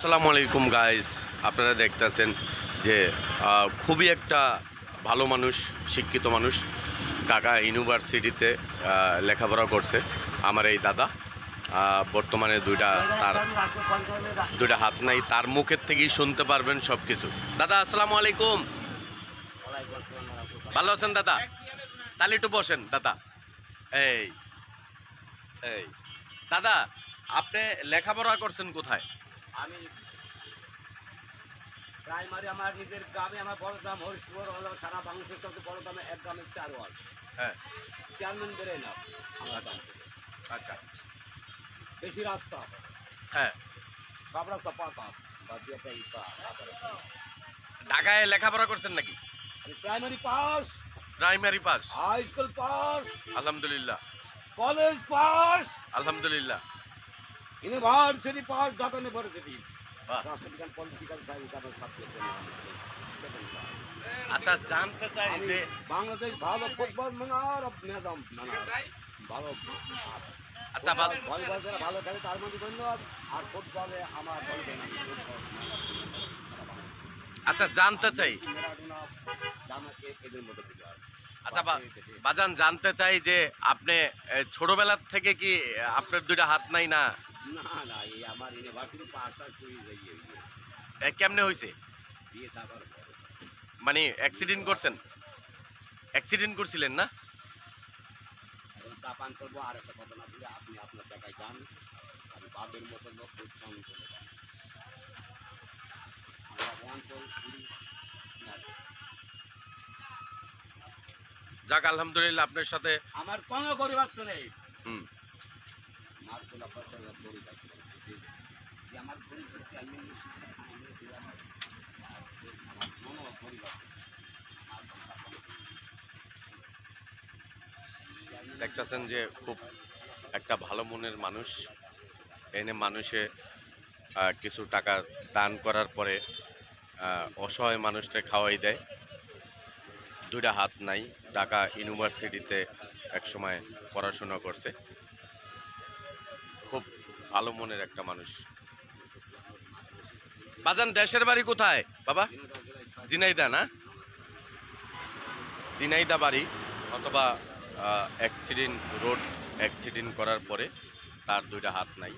আসসালামু আলাইকুম গাইস, আপনারা দেখতেছেন যে খুবই একটা ভালো মানুষ, শিক্ষিত মানুষ। ঢাকা ইউনিভার্সিটিতে লেখাপড়া করছে আমার এই দাদা। বর্তমানে তার দুইটা হাত নাই, তার মুখের থেকেই শুনতে পারবেন সব কিছু। দাদা আসসালামু আলাইকুম, ভালো আছেন দাদা? তাহলে একটু বসেন দাদা। এই এই দাদা, আপনি লেখাপড়া করছেন কোথায়? আমি প্রাইমারি আমার নিজের গ্রামে, আমার বড় গ্রাম হরিশপুর হলো সারা বাংলাদেশের সবচেয়ে বড় গ্রামে, এক গ্রামের 4 ওয়ার্ড। হ্যাঁ, চেয়ারম্যান বেড়ে না আমার গ্রাম থেকে। আচ্ছা, বেশি রাস্তা, হ্যাঁ। সব রাস্তা পাকা বা দিয়ে ঢাকায় লেখাপড়া করছেন নাকি? আমি primary pass, primary pass? High school pass, আলহামদুলিল্লাহ, কলেজ পাস, আলহামদুলিল্লাহ। University pass, Dhaka university. বাহ। রাষ্ট্রবিজ্ঞান, পলিটিক্যাল সায়েন্স তাদের সাবজেক্ট। আচ্ছা, জানতে চাই যে বাংলাদেশ ভালো ফুটবল ম্যানার অফ ম্যাডাম ভালো। আচ্ছা ভলিবল যারা ভালো খেলে তার মধ্যে ধন্যবাদ। আর ফুটবলে আমার আচ্ছা জানতে চাই এদের মধ্যে আচ্ছা বাজান, জানতে চাই যে আপনি ছোটবেলার থেকে কি আপনার দুইটা হাত নাই না? না না, এই আমার ইউনিভার্সিটি পাসটা চুরি হয়ে কেমনে হয়েছে? বিয়ে থাকার মানে অ্যাক্সিডেন্ট করছেন? অ্যাক্সিডেন্ট করছিলেন না? এখন চা পান করবো। আর একটা কথা না বলে আপনি আপনার জায়গায় যান। আমি বাপের মতো লোক উৎসাহন করে যান। আমরা অঞ্চল যাক, আলহামদুলিল্লাহ, আপনার সাথে আমার কোনো পরিবর্ত নেই। হুম আমার কোনো পরিবর্তন আমার কোনো পরিবর্তন দেখতেছেন যে খুব একটা ভালো মনের মানুষ। এনে মানুষে কিছু টাকা দান করার পরে অসহায় মানুষকে খাওয়াই দেয়। দুইটা হাত নাই, ঢাকা ইউনিভার্সিটিতে একসময় পড়াশোনা করছে। খুব ভালো মনের একটা মানুষ। বাজান, দেশের বাড়ি কোথায় বাবা? ঝিনাইদা না? ঝিনাইদা বাড়ি, অথবা রোড অ্যাক্সিডেন্ট করার পরে তার দুইটা হাত নাই।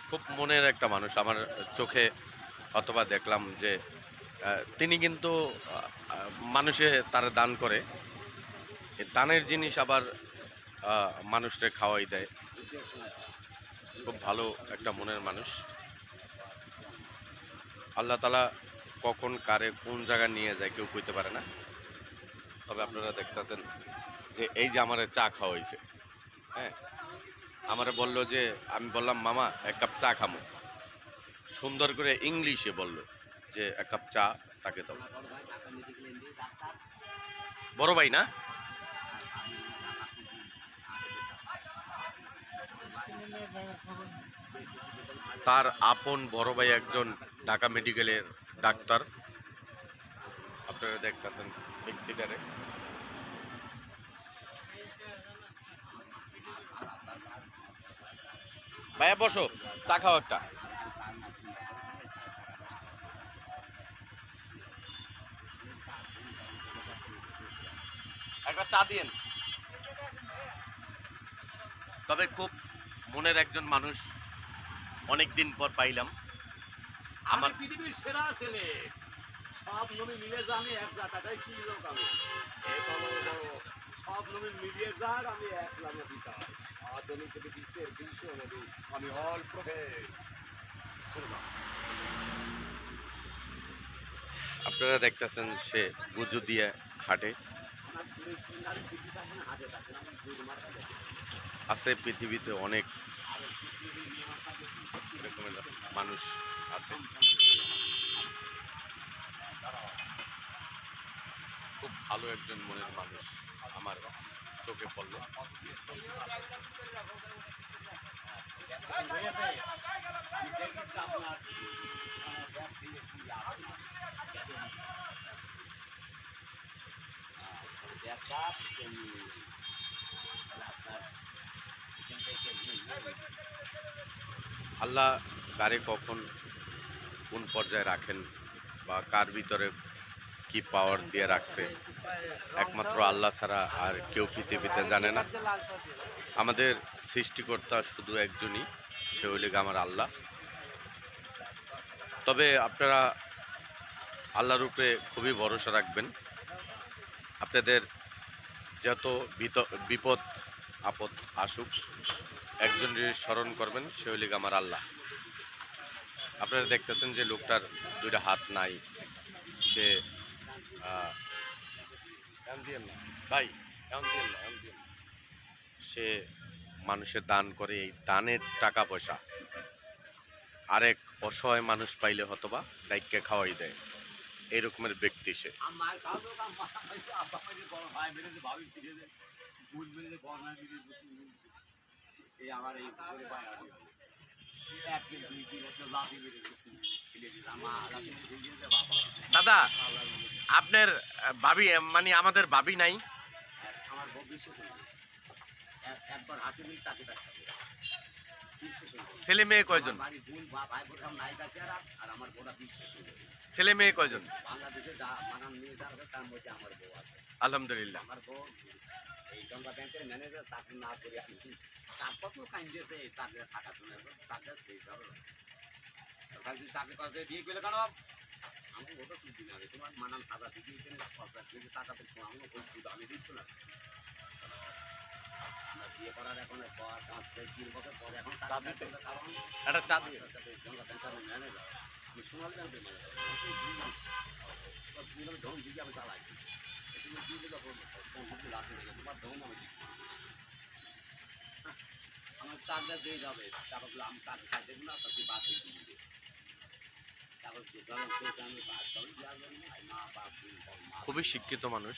খুব মনের একটা মানুষ আমার চোখে, অথবা দেখলাম যে তিনি কিন্তু মানুষে তারা দান করে। দানের জিনিস আবার মানুষকে খাওয়াই দেয়। খুব ভালো একটা মনের মানুষ। আল্লাহ তাআলা কখন কারে কোন জায়গায় নিয়ে যায় কেউ কইতে পারে না। তবে আপনারা দেখতেছেন যে এই যে আমার চা খাওয়া হয়েছে, হ্যাঁ, আমারে বললো যে, আমি বললাম মামা এক কাপ চা খামো। সুন্দর করে ইংলিশে বলল যে এক কাপ চা তাকে দাও। বড় ভাই না? তার আপন বড় ভাই একজন ঢাকা মেডিকেলের ডাক্তার। আপনারা দেখতেছেন ব্যক্তিটারে। ভাইয়া বসো, চা খাও একটা। একটা চা দিয়েন। তবে খুব মনের একজন মানুষ, অনেক দিন পর পাইলাম। আমার পৃথিবীর সেরা ছেলে। সব নবী মিলে যা, আমি এক জায়গাটাই কি লোক। আমি সব নবী মিলিয়ে যাক, আমি এক লামে পিতা। আধুনিক বিশ্বের বিশ্ব নবী আমি অল্প আপনারা দেখতেছেন সে বুঝু দিয়ে হাঁটে। আছে পৃথিবীতে অনেক রকমের মানুষ আছে। খুব ভালো একজন মনের মানুষ আমার চোখে পড়ল। আল্লাহ কারে কখন কোন পর্যায়ে রাখেন বা কার ভিতরে কি পাওয়ার দিয়ে রাখছে একমাত্র আল্লাহ ছাড়া আর কেউ পৃথিবীতে জানে না। আমাদের সৃষ্টিকর্তা শুধু একজনই, সে হইলে আমার আল্লাহ। তবে আপনারা আল্লাহর উপরে খুবই ভরসা রাখবেন। আপনাদের যত বিপদ আপদ আসুক, একজনের স্মরণ করবেন, সে হইলে আমার আল্লাহ। আপনারা দেখতেছেন যে লোকটার দুইটা হাত নাই, সে এমন দিয়েন না ভাই, এমন দিয়েন না, এমন দিয়েন না। সে মানুষের দান করে, এই দানের টাকা পয়সা আরেক অসহায় মানুষ পাইলে হতবা ডাইক্যা খাওয়াই দেয়, এইরকমের ব্যক্তি সে। আমার কাজও আব্বা বড় ভাই মেরেছে, ভাবি ফিরেছে, ভুল মেরেছে, বড় ভাই মেরেছে। এই আমার এই করে ভাই আমি একদিন দুই দিন হচ্ছে লাঠি মেরেছে, ফেলে দিলাম মা লাঠি মেরে দিয়েছে বাবা। দাদা, আপনার ভাবি মানে আমাদের ভাবি নাই? আমার বউ বিশ্বাস হলো একবার হাসি মিনিট তাকে ডাক্তার বিশ্বাস হলো। ছেলে মেয়ে কয়জন? বাড়ি বোন বা ভাই বোন নাই কাছে আর আমার বোনা বিশ্বাস হলো। ছেলে মেয়ে কয়জন? বাংলাদেশে যা মানান নিয়ে যা হবে তার মধ্যে আমার বউ আছে। আলহামদুলিল্লাহ। আমার বউ এই জনতা ব্যাংকের ম্যানেজার, চাকরি না করে আমি তার কত কাইন্দেছে চাকরি থাকার জন্য চাকরি সেই যাবে চাকরি করতে বিয়ে করলে কেন আমি ওটা শুনছি না, তোমার মানান সাদা দিকে এখানে টাকা তো আমি বলছি আমি দিচ্ছি না। আমরা বিয়ে করার এখন 3 বছর পরে এখন কারণ একটা চা দিয়ে। জনতা ব্যাংকের ম্যানেজার, আমি সোনালী ব্যাংকের ম্যানেজার, ধরুন দিকে আমি চালাই আমার চাকরি দিয়ে যাবে, তারপর আমি চাকরি খাইতে না তাকে বাদ দিয়ে তারপর আমি বাদ মা বাপ খুবই শিক্ষিত মানুষ।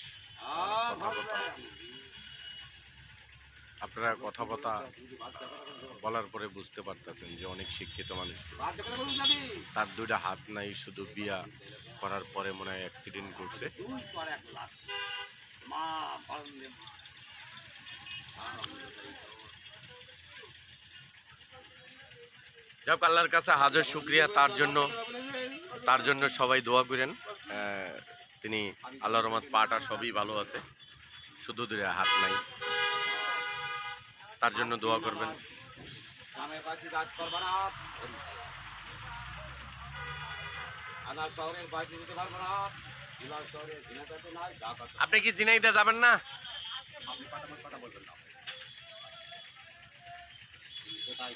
আপনারা কথাবার্তা বলার পরে বুঝতে পারতেছেন যে অনেক শিক্ষিত মানুষ। তার দুইটা হাত নাই, শুধু বিয়া করার পরে মনে হয় অ্যাক্সিডেন্ট করছে। যাক, আল্লাহর কাছে হাজার শুকরিয়া তার জন্য সবাই দোয়া করেন। তিনি আল্লাহর রহমত পাটা সবই ভালো আছে, শুধু দুইটা হাত নাই, তার জন্য দোয়া করবেন। আপনি কি ঝিনাইদহ যাবেন না? আপনি কথা বলবেন না কোথায়